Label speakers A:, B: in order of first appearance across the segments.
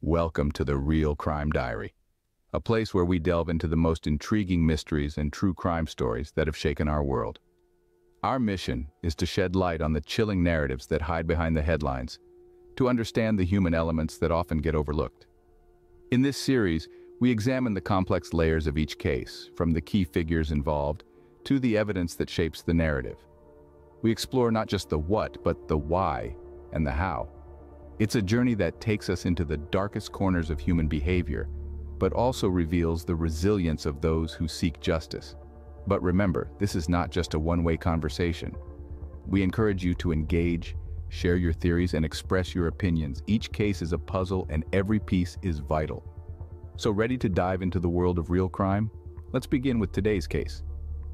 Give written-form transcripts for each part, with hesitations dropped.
A: Welcome to the Real Crime Diary, a place where we delve into the most intriguing mysteries and true crime stories that have shaken our world. Our mission is to shed light on the chilling narratives that hide behind the headlines, to understand the human elements that often get overlooked. In this series, we examine the complex layers of each case, from the key figures involved to the evidence that shapes the narrative. We explore not just the what, but the why and the how. It's a journey that takes us into the darkest corners of human behavior, but also reveals the resilience of those who seek justice. But remember, this is not just a one-way conversation. We encourage you to engage, share your theories, and express your opinions. Each case is a puzzle, and every piece is vital. So ready to dive into the world of real crime? Let's begin with today's case.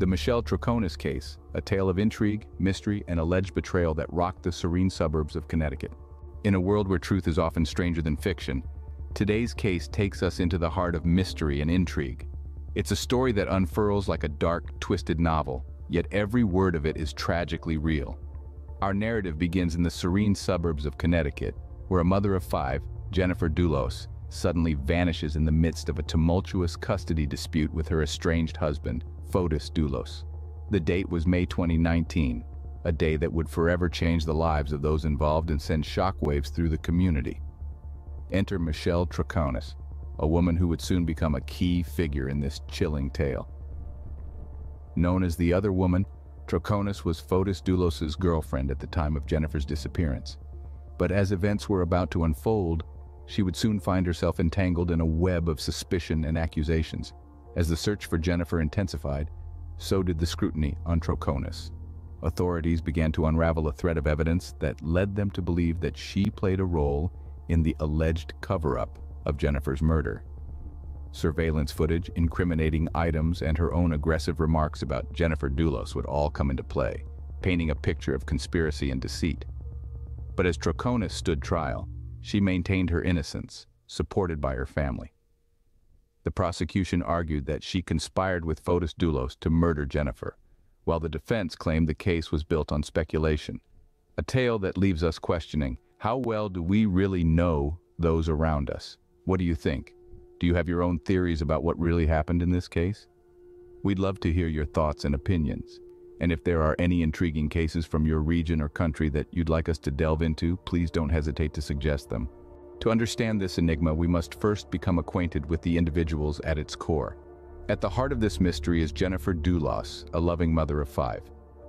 A: The Michelle Troconis case, a tale of intrigue, mystery, and alleged betrayal that rocked the serene suburbs of Connecticut. In a world where truth is often stranger than fiction, today's case takes us into the heart of mystery and intrigue. It's a story that unfurls like a dark, twisted novel, yet every word of it is tragically real. Our narrative begins in the serene suburbs of Connecticut, where a mother of 5, Jennifer Dulos, suddenly vanishes in the midst of a tumultuous custody dispute with her estranged husband, Fotis Dulos. The date was May 2019, a day that would forever change the lives of those involved and send shockwaves through the community. Enter Michelle Troconis, a woman who would soon become a key figure in this chilling tale. Known as the Other Woman, Troconis was Fotis Dulos' girlfriend at the time of Jennifer's disappearance. But as events were about to unfold, she would soon find herself entangled in a web of suspicion and accusations. As the search for Jennifer intensified, so did the scrutiny on Troconis. Authorities began to unravel a thread of evidence that led them to believe that she played a role in the alleged cover-up of Jennifer's murder. Surveillance footage, incriminating items, and her own aggressive remarks about Jennifer Dulos would all come into play, painting a picture of conspiracy and deceit. But as Troconis stood trial, she maintained her innocence, supported by her family. The prosecution argued that she conspired with Fotis Dulos to murder Jennifer, while the defense claimed the case was built on speculation. A tale that leaves us questioning, how well do we really know those around us? What do you think? Do you have your own theories about what really happened in this case? We'd love to hear your thoughts and opinions. And if there are any intriguing cases from your region or country that you'd like us to delve into, please don't hesitate to suggest them. To understand this enigma, we must first become acquainted with the individuals at its core. At the heart of this mystery is Jennifer Dulos, a loving mother of 5.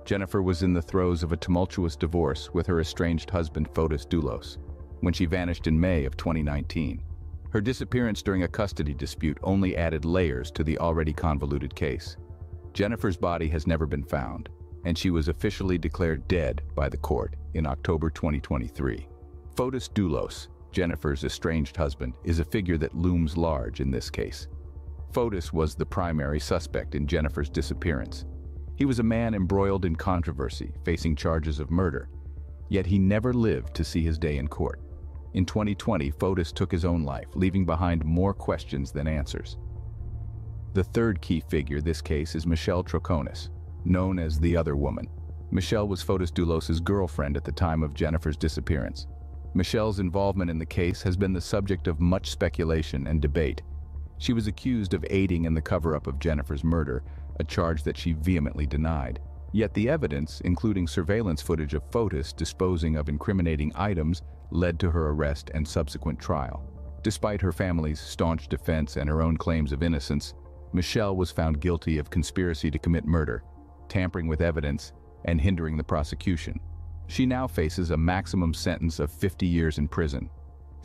A: Jennifer was in the throes of a tumultuous divorce with her estranged husband Fotis Dulos, when she vanished in May of 2019. Her disappearance during a custody dispute only added layers to the already convoluted case. Jennifer's body has never been found, and she was officially declared dead by the court in October 2023. Fotis Dulos, Jennifer's estranged husband, is a figure that looms large in this case. Fotis was the primary suspect in Jennifer's disappearance. He was a man embroiled in controversy, facing charges of murder, yet he never lived to see his day in court. In 2020, Fotis took his own life, leaving behind more questions than answers. The third key figure in this case is Michelle Troconis, known as the Other Woman. Michelle was Fotis Dulos' girlfriend at the time of Jennifer's disappearance. Michelle's involvement in the case has been the subject of much speculation and debate. She was accused of aiding in the cover-up of Jennifer's murder, a charge that she vehemently denied. Yet the evidence, including surveillance footage of Fotis disposing of incriminating items, led to her arrest and subsequent trial. Despite her family's staunch defense and her own claims of innocence, Michelle was found guilty of conspiracy to commit murder, tampering with evidence, and hindering the prosecution. She now faces a maximum sentence of 50 years in prison,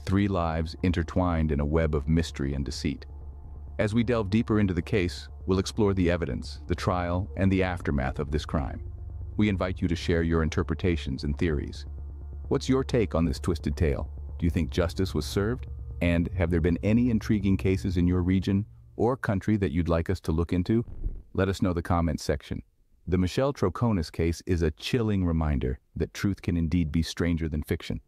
A: 3 lives intertwined in a web of mystery and deceit. As we delve deeper into the case, we'll explore the evidence, the trial, and the aftermath of this crime. We invite you to share your interpretations and theories. What's your take on this twisted tale? Do you think justice was served? And have there been any intriguing cases in your region or country that you'd like us to look into? Let us know in the comments section. The Michelle Troconis case is a chilling reminder that truth can indeed be stranger than fiction.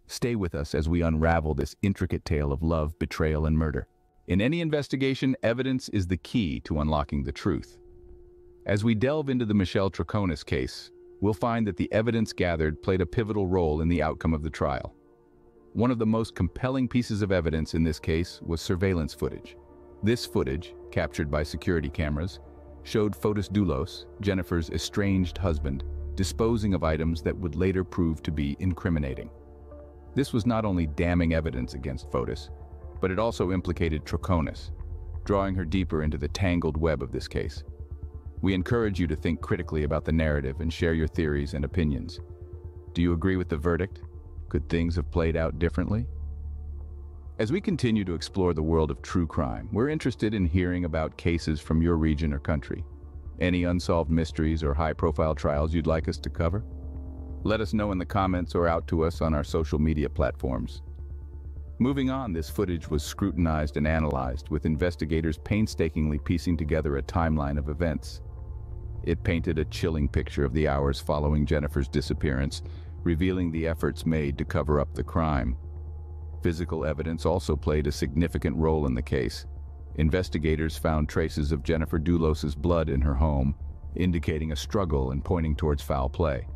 A: Stay with us as we unravel this intricate tale of love, betrayal, and murder. In any investigation, evidence is the key to unlocking the truth. As we delve into the Michelle Troconis case, we'll find that the evidence gathered played a pivotal role in the outcome of the trial. One of the most compelling pieces of evidence in this case was surveillance footage. This footage, captured by security cameras, showed Fotis Dulos, Jennifer's estranged husband, disposing of items that would later prove to be incriminating. This was not only damning evidence against Fotis, but it also implicated Troconis, drawing her deeper into the tangled web of this case. We encourage you to think critically about the narrative and share your theories and opinions. Do you agree with the verdict? Could things have played out differently? As we continue to explore the world of true crime, we're interested in hearing about cases from your region or country. Any unsolved mysteries or high-profile trials you'd like us to cover? Let us know in the comments or out to us on our social media platforms. Moving on, this footage was scrutinized and analyzed, with investigators painstakingly piecing together a timeline of events. It painted a chilling picture of the hours following Jennifer's disappearance, revealing the efforts made to cover up the crime. Physical evidence also played a significant role in the case. Investigators found traces of Jennifer Dulos's blood in her home, indicating a struggle and pointing towards foul play.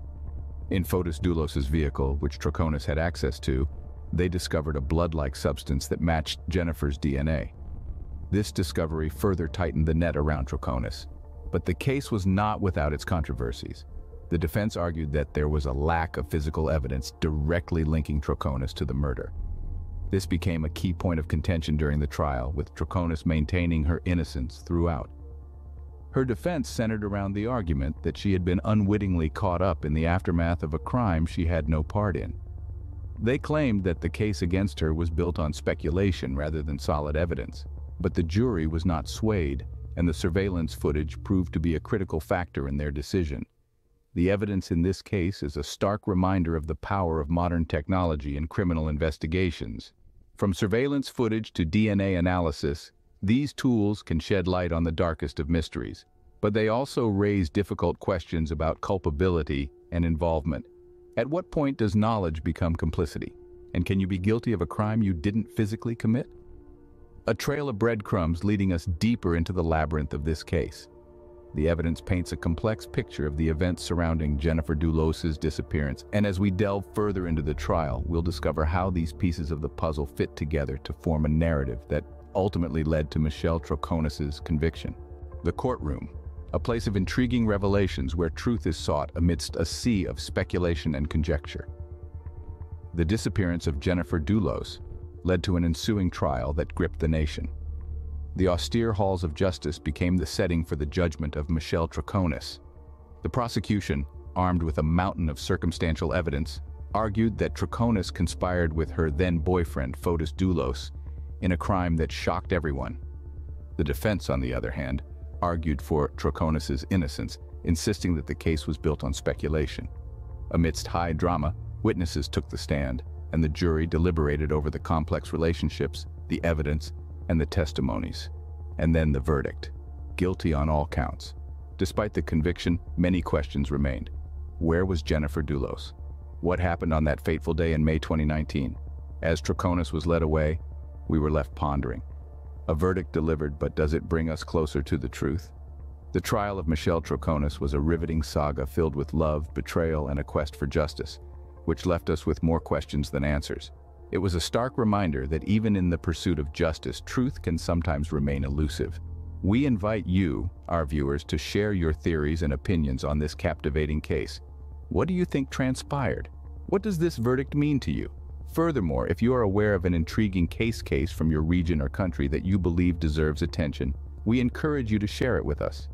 A: In Fotis Dulos's vehicle, which Troconis had access to, they discovered a blood-like substance that matched Jennifer's DNA. This discovery further tightened the net around Troconis, but the case was not without its controversies. The defense argued that there was a lack of physical evidence directly linking Troconis to the murder. This became a key point of contention during the trial, with Troconis maintaining her innocence throughout. Her defense centered around the argument that she had been unwittingly caught up in the aftermath of a crime she had no part in. They claimed that the case against her was built on speculation rather than solid evidence, but the jury was not swayed, and the surveillance footage proved to be a critical factor in their decision. The evidence in this case is a stark reminder of the power of modern technology in criminal investigations. From surveillance footage to DNA analysis, these tools can shed light on the darkest of mysteries, but they also raise difficult questions about culpability and involvement. At what point does knowledge become complicity? And can you be guilty of a crime you didn't physically commit? A trail of breadcrumbs leading us deeper into the labyrinth of this case. The evidence paints a complex picture of the events surrounding Jennifer Dulos's disappearance, and as we delve further into the trial, we'll discover how these pieces of the puzzle fit together to form a narrative that ultimately led to Michelle Troconis's conviction. The courtroom, a place of intriguing revelations where truth is sought amidst a sea of speculation and conjecture. The disappearance of Jennifer Dulos led to an ensuing trial that gripped the nation. The austere halls of justice became the setting for the judgment of Michelle Troconis. The prosecution, armed with a mountain of circumstantial evidence, argued that Troconis conspired with her then-boyfriend, Fotis Dulos, in a crime that shocked everyone. The defense, on the other hand, argued for Troconis's innocence, insisting that the case was built on speculation. Amidst high drama, witnesses took the stand, and the jury deliberated over the complex relationships, the evidence, and the testimonies. And then the verdict: guilty on all counts. Despite the conviction, many questions remained. Where was Jennifer Dulos? What happened on that fateful day in May 2019? As Troconis was led away, we were left pondering. A verdict delivered, but does it bring us closer to the truth? The trial of Michelle Troconis was a riveting saga filled with love, betrayal, and a quest for justice, which left us with more questions than answers. It was a stark reminder that even in the pursuit of justice, truth can sometimes remain elusive. We invite you, our viewers, to share your theories and opinions on this captivating case. What do you think transpired? What does this verdict mean to you? Furthermore, if you are aware of an intriguing case from your region or country that you believe deserves attention, we encourage you to share it with us.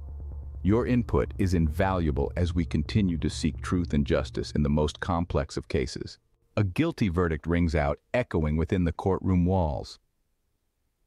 A: Your input is invaluable as we continue to seek truth and justice in the most complex of cases. A guilty verdict rings out, echoing within the courtroom walls.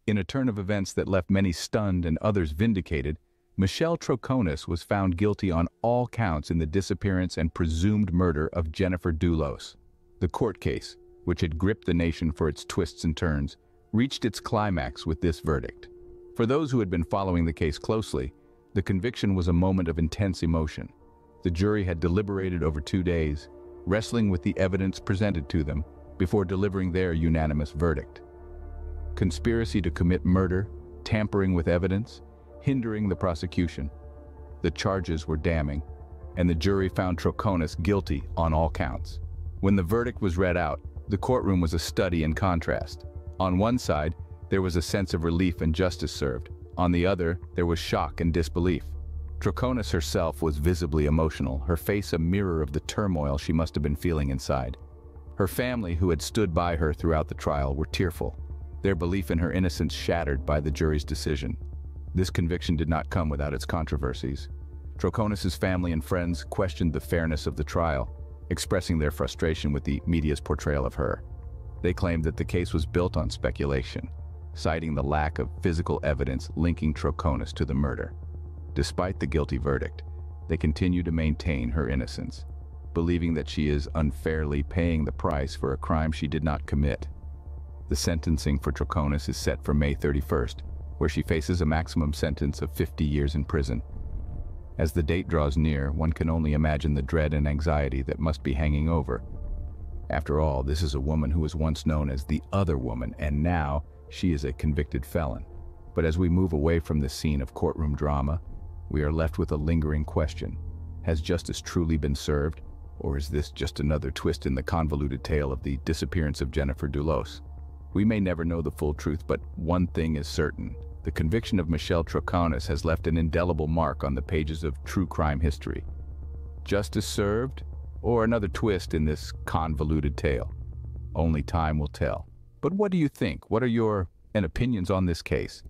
A: In a turn of events that left many stunned and others vindicated, Michelle Troconis was found guilty on all counts in the disappearance and presumed murder of Jennifer Dulos. The court case, which had gripped the nation for its twists and turns, reached its climax with this verdict. For those who had been following the case closely, the conviction was a moment of intense emotion. The jury had deliberated over 2 days, wrestling with the evidence presented to them before delivering their unanimous verdict. Conspiracy to commit murder, tampering with evidence, hindering the prosecution. The charges were damning, and the jury found Troconis guilty on all counts. When the verdict was read out, The courtroom was a study in contrast. On one side, there was a sense of relief and justice served. On the other, there was shock and disbelief. Troconis herself was visibly emotional, her face a mirror of the turmoil she must have been feeling inside. Her family, who had stood by her throughout the trial, were tearful, their belief in her innocence shattered by the jury's decision. This conviction did not come without its controversies. Troconis's family and friends questioned the fairness of the trial, expressing their frustration with the media's portrayal of her. They claimed that the case was built on speculation, citing the lack of physical evidence linking Troconis to the murder. Despite the guilty verdict, they continue to maintain her innocence, believing that she is unfairly paying the price for a crime she did not commit. The sentencing for Troconis is set for May 31st, where she faces a maximum sentence of 50 years in prison. As the date draws near, one can only imagine the dread and anxiety that must be hanging over. After all, this is a woman who was once known as the other woman, and now she is a convicted felon. But as we move away from the scene of courtroom drama, we are left with a lingering question. Has justice truly been served, or is this just another twist in the convoluted tale of the disappearance of Jennifer Dulos? We may never know the full truth, but one thing is certain. The conviction of Michelle Troconis has left an indelible mark on the pages of true crime history. Justice served, or another twist in this convoluted tale? Only time will tell. But what do you think? What are your opinions on this case?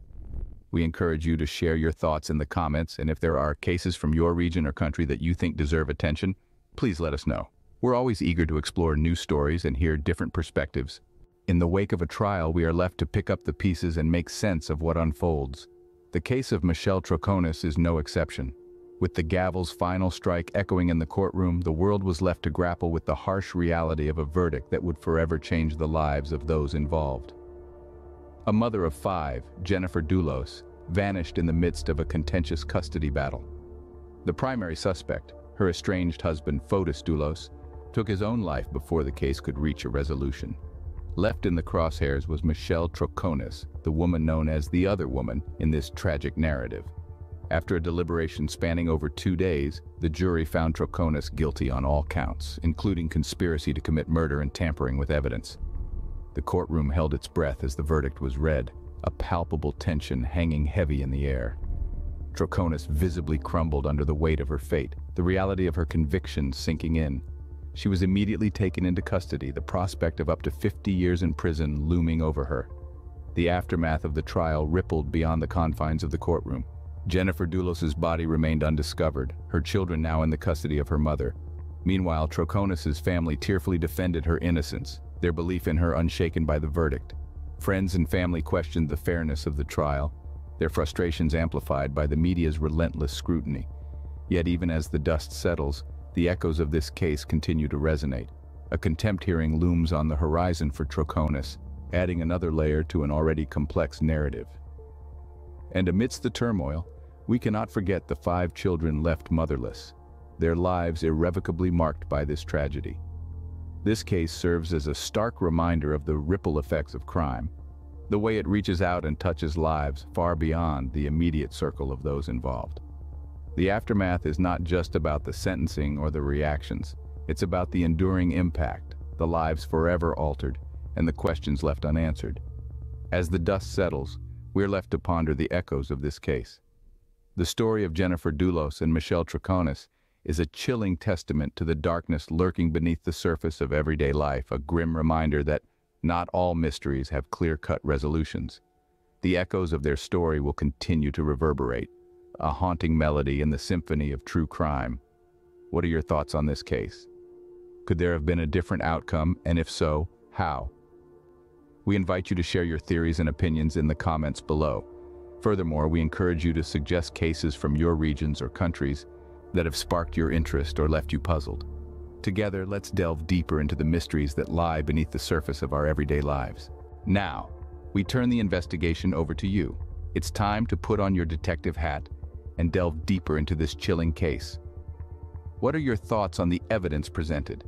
A: We encourage you to share your thoughts in the comments, and if there are cases from your region or country that you think deserve attention, please let us know. We're always eager to explore new stories and hear different perspectives. In the wake of a trial, we are left to pick up the pieces and make sense of what unfolds. The case of Michelle Troconis is no exception. With the gavel's final strike echoing in the courtroom, the world was left to grapple with the harsh reality of a verdict that would forever change the lives of those involved. A mother of 5, Jennifer Dulos, vanished in the midst of a contentious custody battle. The primary suspect, her estranged husband Fotis Dulos, took his own life before the case could reach a resolution. Left in the crosshairs was Michelle Troconis, the woman known as the other woman in this tragic narrative. After a deliberation spanning over 2 days, the jury found Troconis guilty on all counts, including conspiracy to commit murder and tampering with evidence. The courtroom held its breath as the verdict was read, a palpable tension hanging heavy in the air. Troconis visibly crumbled under the weight of her fate, the reality of her conviction sinking in. She was immediately taken into custody, the prospect of up to 50 years in prison looming over her. The aftermath of the trial rippled beyond the confines of the courtroom. Jennifer Dulos's body remained undiscovered, her children now in the custody of her mother. Meanwhile, Troconis's family tearfully defended her innocence, their belief in her unshaken by the verdict. Friends and family questioned the fairness of the trial, their frustrations amplified by the media's relentless scrutiny. Yet even as the dust settles, the echoes of this case continue to resonate. A contempt hearing looms on the horizon for Troconis, adding another layer to an already complex narrative. And amidst the turmoil, we cannot forget the 5 children left motherless, their lives irrevocably marked by this tragedy. This case serves as a stark reminder of the ripple effects of crime, the way it reaches out and touches lives far beyond the immediate circle of those involved. The aftermath is not just about the sentencing or the reactions. It's about the enduring impact, the lives forever altered, and the questions left unanswered. As the dust settles, we're left to ponder the echoes of this case. The story of Jennifer Dulos and Michelle Troconis is a chilling testament to the darkness lurking beneath the surface of everyday life, a grim reminder that not all mysteries have clear-cut resolutions. The echoes of their story will continue to reverberate, a haunting melody in the symphony of true crime. What are your thoughts on this case? Could there have been a different outcome, and if so, how? We invite you to share your theories and opinions in the comments below. Furthermore, we encourage you to suggest cases from your regions or countries that have sparked your interest or left you puzzled. Together, let's delve deeper into the mysteries that lie beneath the surface of our everyday lives. Now, we turn the investigation over to you. It's time to put on your detective hat and delve deeper into this chilling case. What are your thoughts on the evidence presented?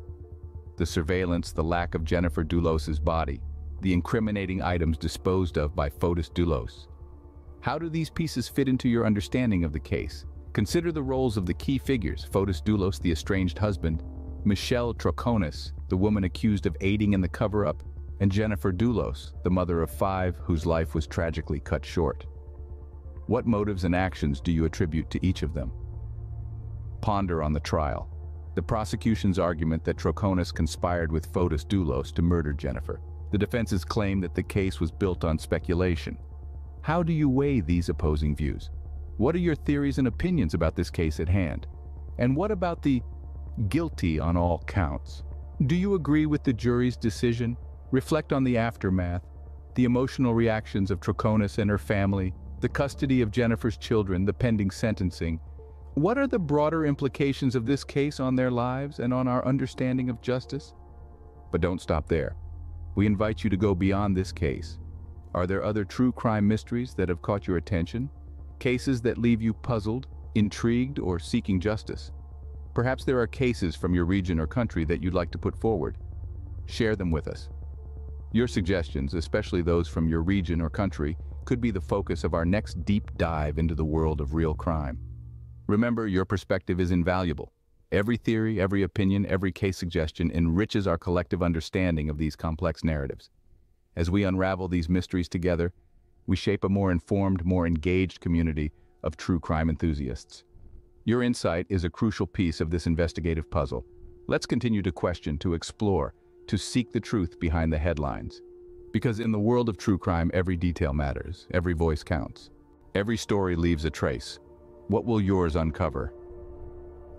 A: The surveillance, the lack of Jennifer Dulos's body, the incriminating items disposed of by Fotis Dulos. How do these pieces fit into your understanding of the case? Consider the roles of the key figures, Fotis Dulos, the estranged husband, Michelle Troconis, the woman accused of aiding in the cover-up, and Jennifer Dulos, the mother of 5 whose life was tragically cut short. What motives and actions do you attribute to each of them? Ponder on the trial. The prosecution's argument that Troconis conspired with Fotis Dulos to murder Jennifer. The defense's claim that the case was built on speculation. How do you weigh these opposing views? What are your theories and opinions about this case at hand? And what about the guilty on all counts? Do you agree with the jury's decision? Reflect on the aftermath, the emotional reactions of Troconis and her family, the custody of Jennifer's children, the pending sentencing. What are the broader implications of this case on their lives and on our understanding of justice? But don't stop there. We invite you to go beyond this case. Are there other true crime mysteries that have caught your attention? Cases that leave you puzzled, intrigued, or seeking justice? Perhaps there are cases from your region or country that you'd like to put forward. Share them with us. Your suggestions, especially those from your region or country, could be the focus of our next deep dive into the world of real crime. Remember, your perspective is invaluable. Every theory, every opinion, every case suggestion enriches our collective understanding of these complex narratives. As we unravel these mysteries together, we shape a more informed, more engaged community of true crime enthusiasts. Your insight is a crucial piece of this investigative puzzle. Let's continue to question, to explore, to seek the truth behind the headlines. Because in the world of true crime, every detail matters, every voice counts. Every story leaves a trace. What will yours uncover?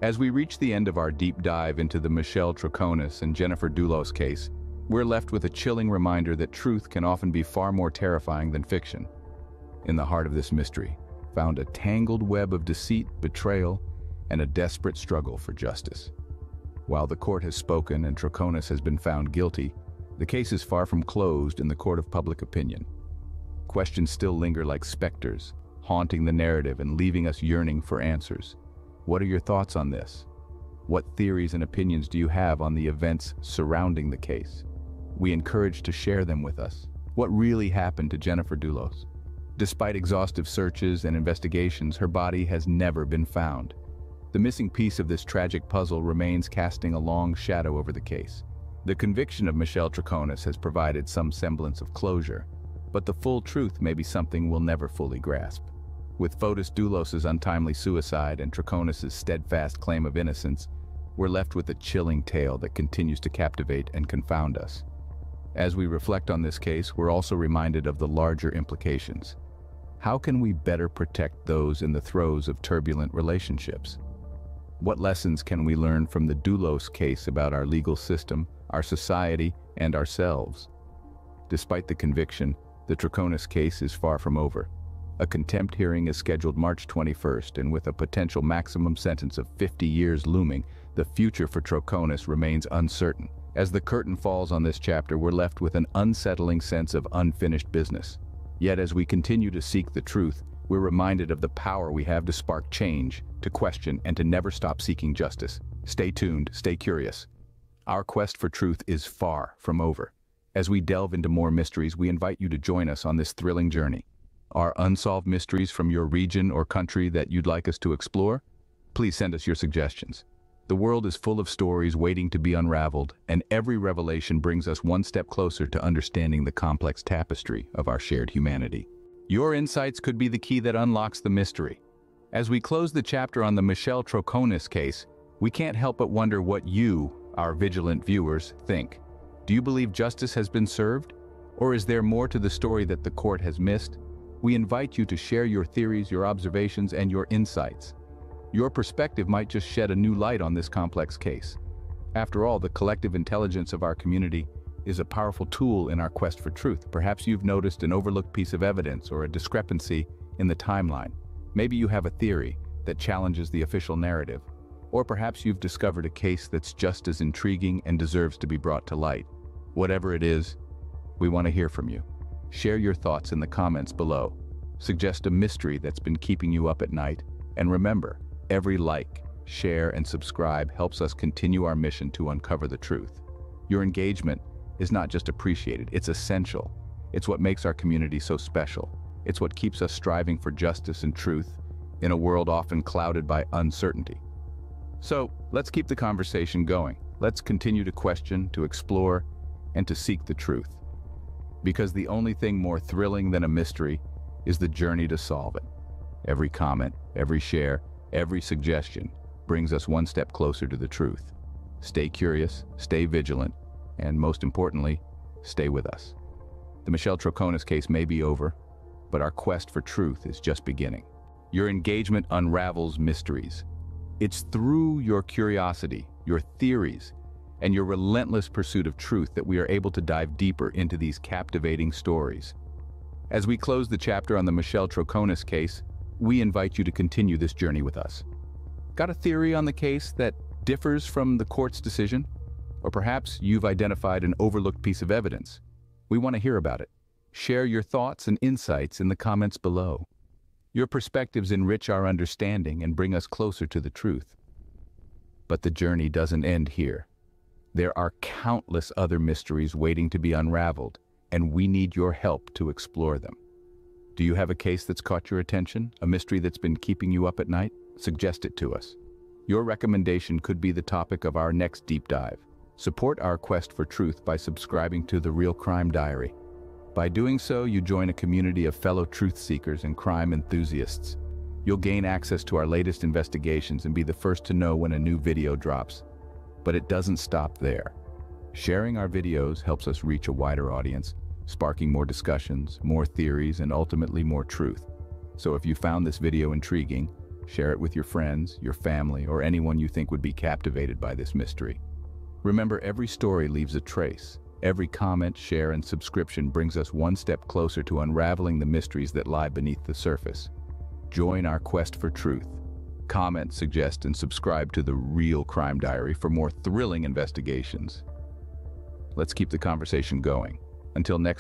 A: As we reach the end of our deep dive into the Michelle Troconis and Jennifer Dulos case, we're left with a chilling reminder that truth can often be far more terrifying than fiction. In the heart of this mystery, found a tangled web of deceit, betrayal, and a desperate struggle for justice. While the court has spoken and Troconis has been found guilty, the case is far from closed in the court of public opinion. Questions still linger like specters, haunting the narrative and leaving us yearning for answers. What are your thoughts on this? What theories and opinions do you have on the events surrounding the case? We encourage to share them with us. What really happened to Jennifer Dulos? Despite exhaustive searches and investigations, her body has never been found. The missing piece of this tragic puzzle remains casting a long shadow over the case. The conviction of Michelle Troconis has provided some semblance of closure, but the full truth may be something we'll never fully grasp. With Fotis Dulos' untimely suicide and Troconis' steadfast claim of innocence, we're left with a chilling tale that continues to captivate and confound us. As we reflect on this case, we're also reminded of the larger implications. How can we better protect those in the throes of turbulent relationships? What lessons can we learn from the Dulos case about our legal system, our society, and ourselves? Despite the conviction, the Troconis case is far from over. A contempt hearing is scheduled March 21st, and with a potential maximum sentence of 50 years looming, the future for Troconis remains uncertain. As the curtain falls on this chapter, we're left with an unsettling sense of unfinished business. Yet as we continue to seek the truth, we're reminded of the power we have to spark change, to question, and to never stop seeking justice. Stay tuned, stay curious. Our quest for truth is far from over. As we delve into more mysteries, we invite you to join us on this thrilling journey. Are unsolved mysteries from your region or country that you'd like us to explore? Please send us your suggestions. The world is full of stories waiting to be unraveled, and every revelation brings us one step closer to understanding the complex tapestry of our shared humanity. Your insights could be the key that unlocks the mystery. As we close the chapter on the Michelle Troconis case, we can't help but wonder what you, our vigilant viewers, think. Do you believe justice has been served? Or is there more to the story that the court has missed? We invite you to share your theories, your observations, and your insights. Your perspective might just shed a new light on this complex case. After all, the collective intelligence of our community is a powerful tool in our quest for truth. Perhaps you've noticed an overlooked piece of evidence or a discrepancy in the timeline. Maybe you have a theory that challenges the official narrative. Or perhaps you've discovered a case that's just as intriguing and deserves to be brought to light. Whatever it is, we want to hear from you. Share your thoughts in the comments below. Suggest a mystery that's been keeping you up at night. And remember, every like, share, and subscribe helps us continue our mission to uncover the truth. Your engagement is not just appreciated, it's essential. It's what makes our community so special. It's what keeps us striving for justice and truth in a world often clouded by uncertainty. So, let's keep the conversation going. Let's continue to question, to explore, and to seek the truth. Because the only thing more thrilling than a mystery is the journey to solve it. Every comment, every share, every suggestion brings us one step closer to the truth. Stay curious, stay vigilant, and most importantly, stay with us. The Michelle Troconis case may be over, but our quest for truth is just beginning. Your engagement unravels mysteries. It's through your curiosity, your theories, and your relentless pursuit of truth that we are able to dive deeper into these captivating stories. As we close the chapter on the Michelle Troconis case, we invite you to continue this journey with us. Got a theory on the case that differs from the court's decision? Or perhaps you've identified an overlooked piece of evidence. We want to hear about it. Share your thoughts and insights in the comments below. Your perspectives enrich our understanding and bring us closer to the truth. But the journey doesn't end here. There are countless other mysteries waiting to be unraveled, and we need your help to explore them. Do you have a case that's caught your attention? A mystery that's been keeping you up at night? Suggest it to us. Your recommendation could be the topic of our next deep dive. Support our quest for truth by subscribing to The Real Crime Diary. By doing so, you join a community of fellow truth seekers and crime enthusiasts. You'll gain access to our latest investigations and be the first to know when a new video drops. But it doesn't stop there. Sharing our videos helps us reach a wider audience, sparking more discussions, more theories, and ultimately more truth. So if you found this video intriguing, share it with your friends, your family, or anyone you think would be captivated by this mystery. Remember, every story leaves a trace. Every comment, share, and subscription brings us one step closer to unraveling the mysteries that lie beneath the surface. Join our quest for truth. Comment, suggest, and subscribe to The Real Crime Diary for more thrilling investigations. Let's keep the conversation going. Until next time.